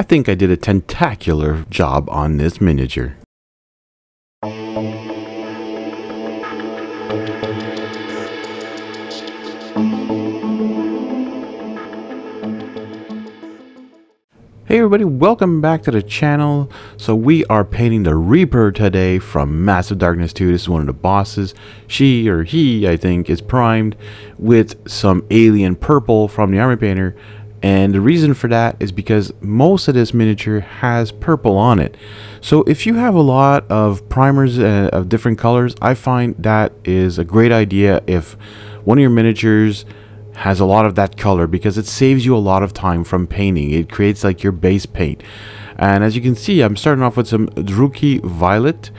I think I did a tentacular job on this miniature. Hey everybody, welcome back to the channel. So we are painting the Reaper today from Massive Darkness 2. This is one of the bosses. She, or he, I think, is primed with some alien purple from the army painter. And the reason for that is because most of this miniature has purple on it. So if you have a lot of primers of different colors, I find that is a great idea if one of your miniatures has a lot of that color, because it saves you a lot of time from painting. It creates like your base paint. And as you can see, I'm starting off with some Druchi Violet.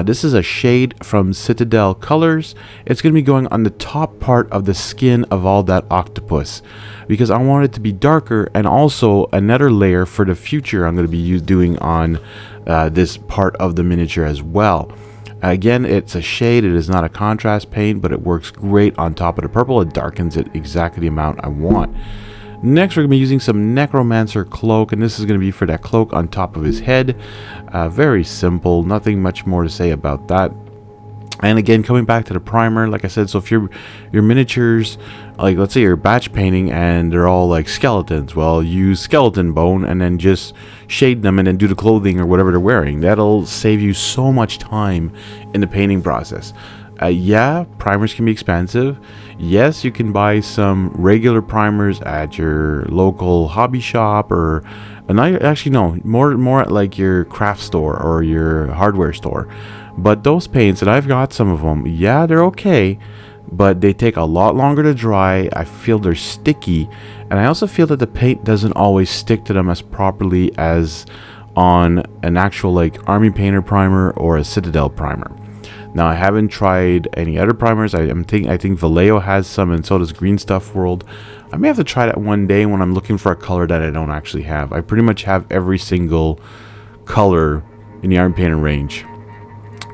This is a shade from Citadel Colours. It's going to be going on the top part of the skin of all that octopus, because I want it to be darker, and also another layer for the future I'm going to be doing on this part of the miniature as well. Again, it's a shade, it is not a contrast paint, but it works great on top of the purple. It darkens it exactly the amount I want. Next, we're going to be using some Necromancer Cloak, and this is going to be for that cloak on top of his head. Very simple, nothing much more to say about that. And again, coming back to the primer, like I said, so if your miniatures, like let's say you're batch painting and they're all like skeletons, well, use skeleton bone and then just shade them and then do the clothing or whatever they're wearing. That'll save you so much time in the painting process. Yeah, primers can be expensive. Yes, you can buy some regular primers at your local hobby shop, or actually no, more at like your craft store or your hardware store. But those paints, and I've got some of them, yeah, they're okay, but they take a lot longer to dry. I feel they're sticky, and I also feel that the paint doesn't always stick to them as properly as on an actual like army painter primer or a Citadel primer. Now, I haven't tried any other primers. I think Vallejo has some, and so does Green Stuff World. I may have to try that one day when I'm looking for a color that I don't actually have. I pretty much have every single color in the army painter range.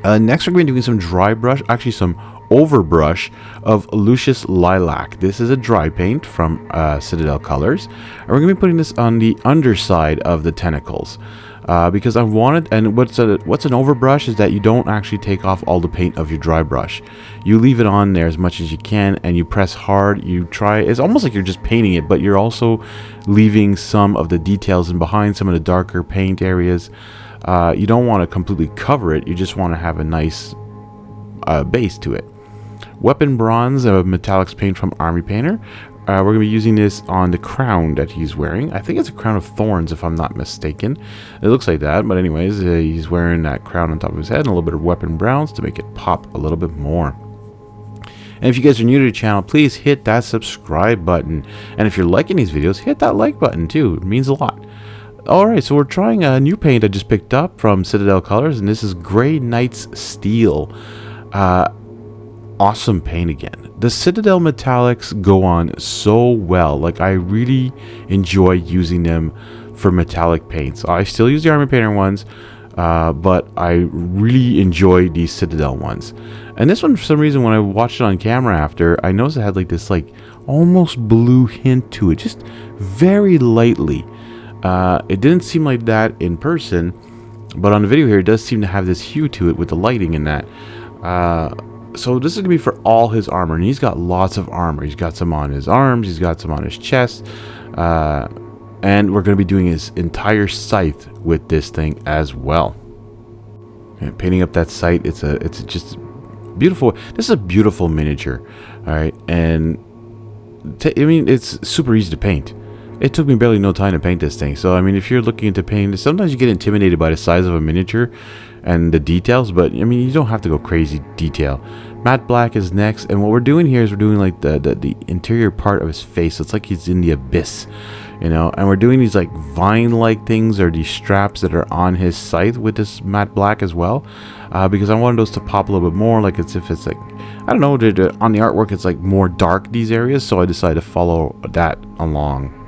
Next, we're going to be doing some dry brush, actually some overbrush of Lucius Lilac. This is a dry paint from Citadel Colours, and we're going to be putting this on the underside of the tentacles, because I wanted. And what's an overbrush is that you don't actually take off all the paint of your dry brush. You leave it on there as much as you can, and you press hard. You try. It's almost like you're just painting it, but you're also leaving some of the details in behind, some of the darker paint areas. You don't want to completely cover it, you just want to have a nice base to it. Weapon Bronze of Metallics paint from Army Painter. We're going to be using this on the crown that he's wearing. I think it's a crown of thorns, if I'm not mistaken. It looks like that, but anyways, he's wearing that crown on top of his head and a little bit of Weapon Browns to make it pop a little bit more. And if you guys are new to the channel, please hit that subscribe button. And if you're liking these videos, hit that like button too. It means a lot. Alright, so we're trying a new paint I just picked up from Citadel Colours, and this is Grey Knight's Steel. Awesome paint again. The Citadel metallics go on so well. Like, I really enjoy using them for metallic paints. I still use the Army Painter ones, but I really enjoy these Citadel ones. And this one, for some reason, when I watched it on camera after, I noticed it had like this like almost blue hint to it, just very lightly. It didn't seem like that in person, but on the video here it does seem to have this hue to it with the lighting in that. So this is going to be for all his armor, and he's got lots of armor. He's got some on his arms, he's got some on his chest, and we're going to be doing his entire scythe with this thing as well. And painting up that scythe, it's just beautiful. This is a beautiful miniature, all right, and I mean, it's super easy to paint. It took me barely no time to paint this thing. So, I mean, if you're looking into painting, sometimes you get intimidated by the size of a miniature and the details, but, I mean, you don't have to go crazy detail. Matte black is next, and what we're doing here is we're doing, like, the interior part of his face. So it's like he's in the abyss, you know? And we're doing these, like, vine-like things, or these straps that are on his scythe with this matte black as well, because I wanted those to pop a little bit more, like it's if it's, like, I don't know, on the artwork, it's, like, more dark, these areas, so I decided to follow that along.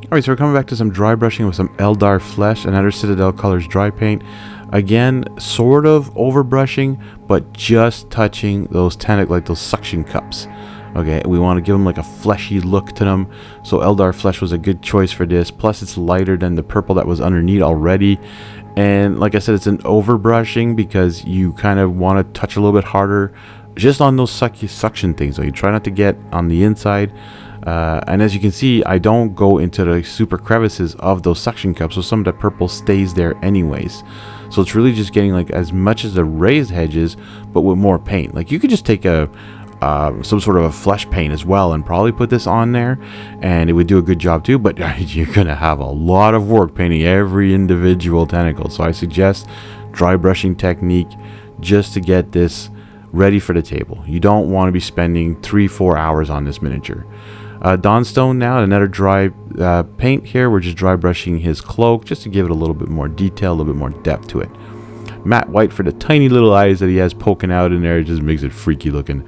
Alright, so we're coming back to some dry brushing with some Eldar Flesh, another Citadel Colours dry paint. Again, sort of over brushing, but just touching those like those suction cups. Okay, we want to give them like a fleshy look to them. So Eldar flesh was a good choice for this. Plus it's lighter than the purple that was underneath already. And like I said, it's an overbrushing because you kind of want to touch a little bit harder just on those suction things. So you try not to get on the inside. And as you can see, I don't go into the super crevices of those suction cups, so some of that purple stays there anyways. So it's really just getting like as much as the raised edges, but with more paint. Like you could just take a some sort of a flesh paint as well and probably put this on there, and it would do a good job too. But you're gonna have a lot of work painting every individual tentacle. So I suggest dry brushing technique just to get this ready for the table. You don't want to be spending 3-4 hours on this miniature. Dawnstone now, another dry paint here. We're just dry brushing his cloak just to give it a little bit more detail, a little bit more depth to it. Matte white for the tiny little eyes that he has poking out in there. It just makes it freaky looking.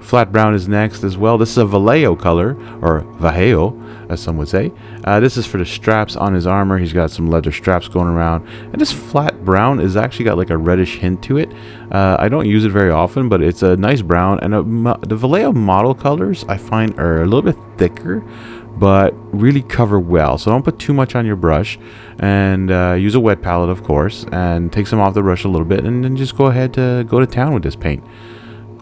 Flat brown is next as well. This is a Vallejo color, or Vallejo, as some would say. This is for the straps on his armor. He's got some leather straps going around. And this flat brown is actually got like a reddish hint to it. I don't use it very often, but it's a nice brown. And the Vallejo model colors, I find, are a little bit thicker, but really cover well. So don't put too much on your brush, and use a wet palette, of course, and take some off the brush a little bit, and then just go ahead to go to town with this paint.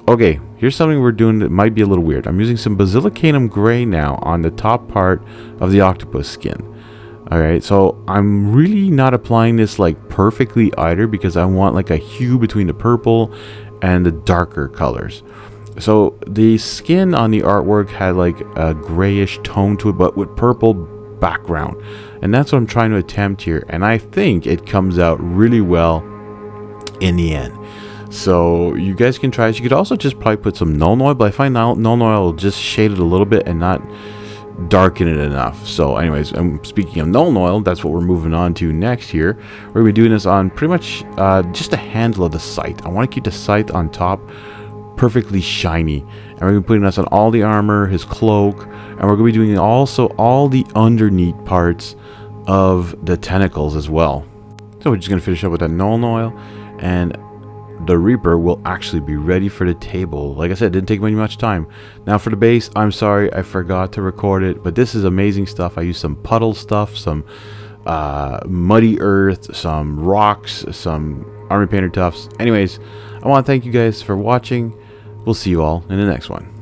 Okay, here's something we're doing that might be a little weird. I'm using some Basilicanum gray now on the top part of the octopus skin. Alright, so I'm really not applying this like perfectly either, because I want like a hue between the purple and the darker colors. So the skin on the artwork had like a grayish tone to it, but with purple background. And that's what I'm trying to attempt here. And I think it comes out really well in the end. So you guys can try this. You could also just probably put some Nuln oil, but I find Nuln oil will just shade it a little bit and not darken it enough. So anyways, speaking of Nuln oil, that's what we're moving on to next here. We're going to be doing this on pretty much just a handle of the scythe. I want to keep the scythe on top perfectly shiny. And we're going to be putting this on all the armor, his cloak, and we're going to be doing also all the underneath parts of the tentacles as well. So we're just going to finish up with that Nuln oil, and the Reaper will actually be ready for the table. Like I said, it didn't take much time. Now for the base, I'm sorry I forgot to record it, but this is amazing stuff. I used some puddle stuff, some muddy earth, some rocks, some army painter tufts. Anyways, I want to thank you guys for watching. We'll see you all in the next one.